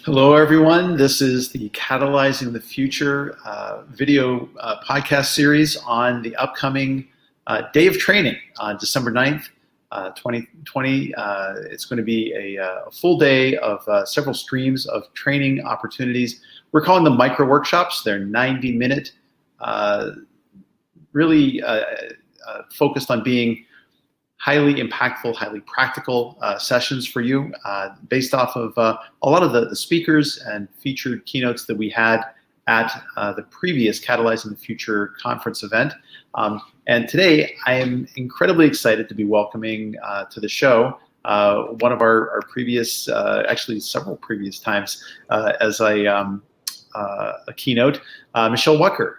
Hello, everyone. This is the Catalyzing the Future video podcast series on the upcoming day of training on December 9th, 2020. It's going to be a full day of several streams of training opportunities. We're calling them micro workshops. They're 90-minute, really focused on being highly impactful, highly practical sessions for you based off of a lot of the speakers and featured keynotes that we had at the previous Catalyzing the Future conference event. And today I am incredibly excited to be welcoming to the show one of our previous, actually several previous times as a keynote, Michele Wucker.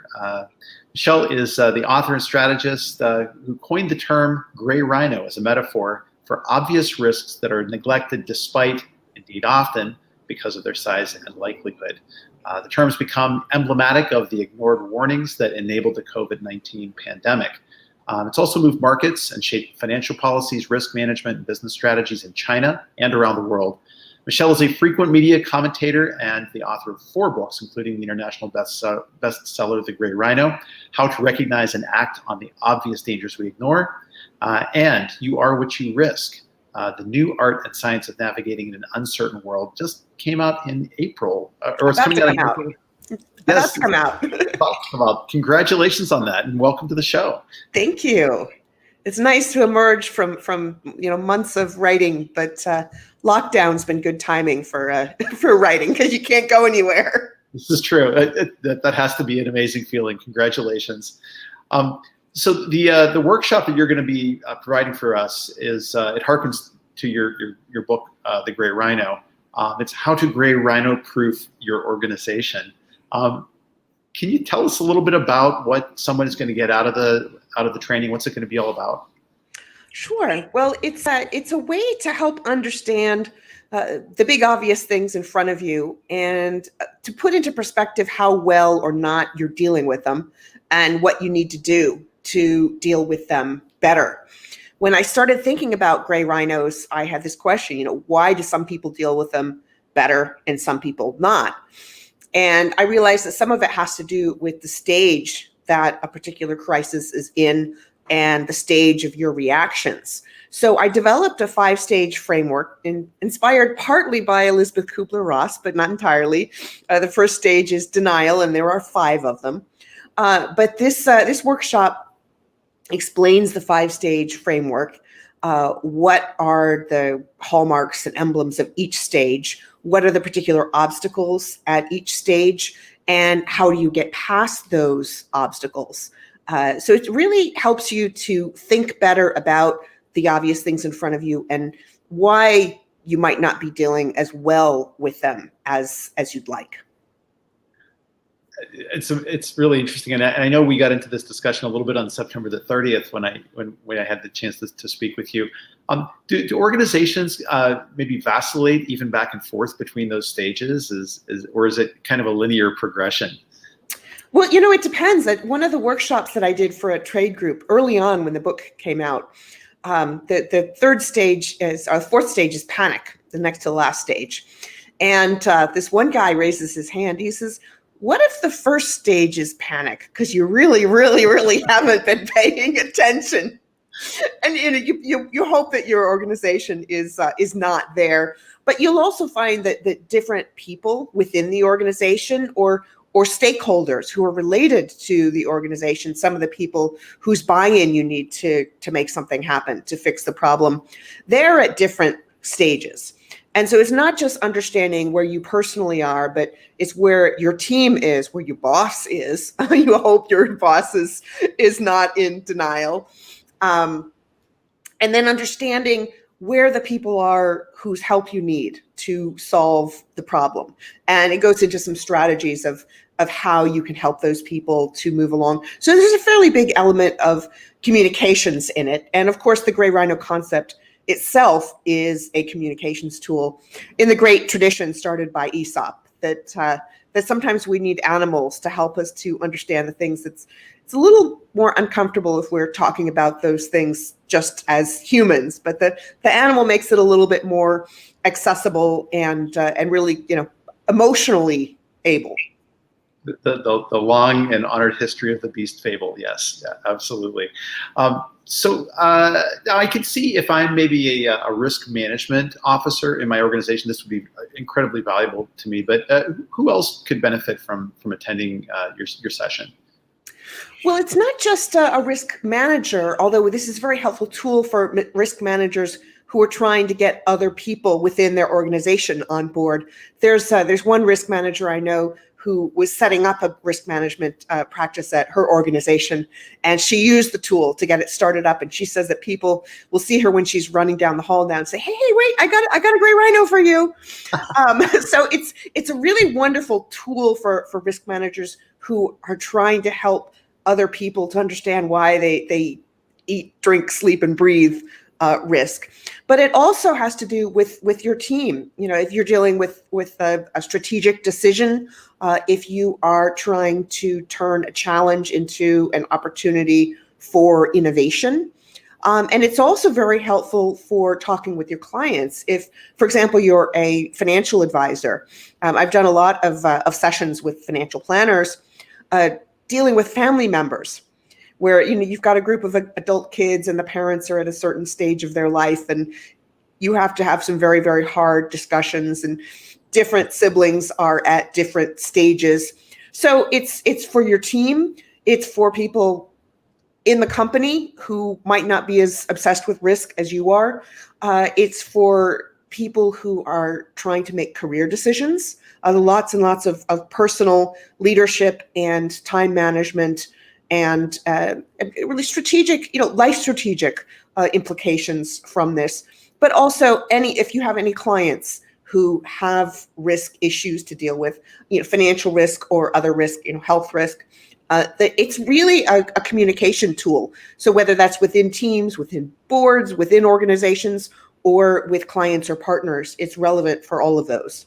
Michele is the author and strategist who coined the term gray rhino as a metaphor for obvious risks that are neglected despite, indeed often, because of their size and likelihood. The term's become emblematic of the ignored warnings that enabled the COVID-19 pandemic. It's also moved markets and shaped financial policies, risk management, and business strategies in China and around the world. Michele is a frequent media commentator and the author of 4 books, including the international bestseller, The Gray Rhino, How to Recognize and Act on the Obvious Dangers We Ignore, and You Are What You Risk, The New Art and Science of Navigating in an Uncertain World, just came out in April. Or it's coming out. About to come out. About to come out. Congratulations on that, and welcome to the show. Thank you. It's nice to emerge from months of writing, but lockdown's been good timing for writing because you can't go anywhere. This is true. That has to be an amazing feeling. Congratulations. So the workshop that you're going to be providing for us is it harkens to your book, The Gray Rhino. It's how to gray rhino proof your organization. Can you tell us a little bit about what someone is going to get out of the training? What's it going to be all about? Sure. Well, it's a way to help understand the big obvious things in front of you and to put into perspective how well or not you're dealing with them and what you need to do to deal with them better. When I started thinking about gray rhinos, I had this question, why do some people deal with them better and some people not? And I realized that some of it has to do with the stage that a particular crisis is in and the stage of your reactions. So I developed a 5-stage framework inspired partly by Elizabeth Kubler-Ross, but not entirely. The first stage is denial, and there are 5 of them. But this workshop explains the 5-stage framework. What are the hallmarks and emblems of each stage? What are the particular obstacles at each stage? And how do you get past those obstacles? So it really helps you to think better about the obvious things in front of you and why you might not be dealing as well with them as you'd like. It's really interesting, and I know we got into this discussion a little bit on September the 30th when I had the chance to speak with you. Do organizations maybe vacillate even back and forth between those stages, or is it kind of a linear progression? Well, it depends. One of the workshops that I did for a trade group early on when the book came out, the 4th stage is panic, the next to the last stage. And this one guy raises his hand. He says, what if the first stage is panic? Because you really, really, really haven't been paying attention. And you hope that your organization is not there. But you'll also find that different people within the organization or stakeholders who are related to the organization, some of the people whose buy-in you need to make something happen, to fix the problem, they're at different stages. And so it's not just understanding where you personally are, but it's where your team is, where your boss is. You hope your boss is not in denial. And then understanding where the people are whose help you need to solve the problem. And it goes into some strategies of how you can help those people to move along. So there's a fairly big element of communications in it. And of course, the gray rhino concept itself is a communications tool in the great tradition started by Aesop, that sometimes we need animals to help us to understand the things. It's a little more uncomfortable if we're talking about those things just as humans, but the animal makes it a little bit more accessible and really, emotionally able. The long and honored history of the beast fable. Yes, yeah, absolutely. Now I can see if I'm maybe a risk management officer in my organization, this would be incredibly valuable to me. But who else could benefit from attending your session? Well, it's not just a risk manager, although this is a very helpful tool for risk managers who are trying to get other people within their organization on board. There's one risk manager I know who was setting up a risk management practice at her organization, and she used the tool to get it started up. And she says that people will see her when she's running down the hall now and say, "Hey, wait, I got a great rhino for you." So it's a really wonderful tool for risk managers who are trying to help other people to understand why they eat, drink, sleep, and breathe risk. But it also has to do with your team. You know, if you're dealing with a strategic decision, if you are trying to turn a challenge into an opportunity for innovation. And it's also very helpful for talking with your clients. If, for example, you're a financial advisor, I've done a lot of sessions with financial planners dealing with family members, where you've got a group of adult kids and the parents are at a certain stage of their life, and you have to have some very, very hard discussions, and different siblings are at different stages. So it's for your team, it's for people in the company who might not be as obsessed with risk as you are. It's for people who are trying to make career decisions, lots and lots of personal leadership and time management and really strategic, life strategic implications from this. But also if you have any clients who have risk issues to deal with, financial risk or other risk, health risk, it's really a communication tool. So whether that's within teams, within boards, within organizations, or with clients or partners, it's relevant for all of those.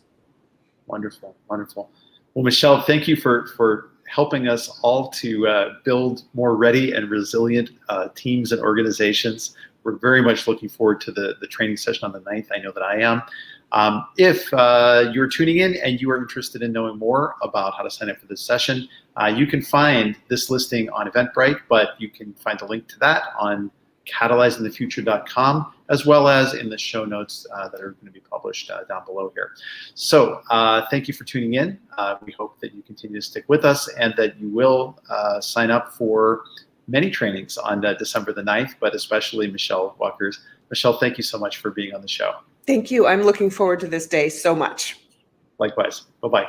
Wonderful, wonderful. Well, Michele, thank you for helping us all to build more ready and resilient teams and organizations. We're very much looking forward to the training session on the 9th. I know that I am. If you're tuning in and you are interested in knowing more about how to sign up for this session, you can find this listing on Eventbrite, but you can find the link to that on catalyzingthefuture.com, as well as in the show notes that are going to be published down below here. So thank you for tuning in. We hope that you continue to stick with us and that you will sign up for many trainings on December the 9th, but especially Michele Wucker's. Michele, thank you so much for being on the show. Thank you. I'm looking forward to this day so much. Likewise. Bye-bye.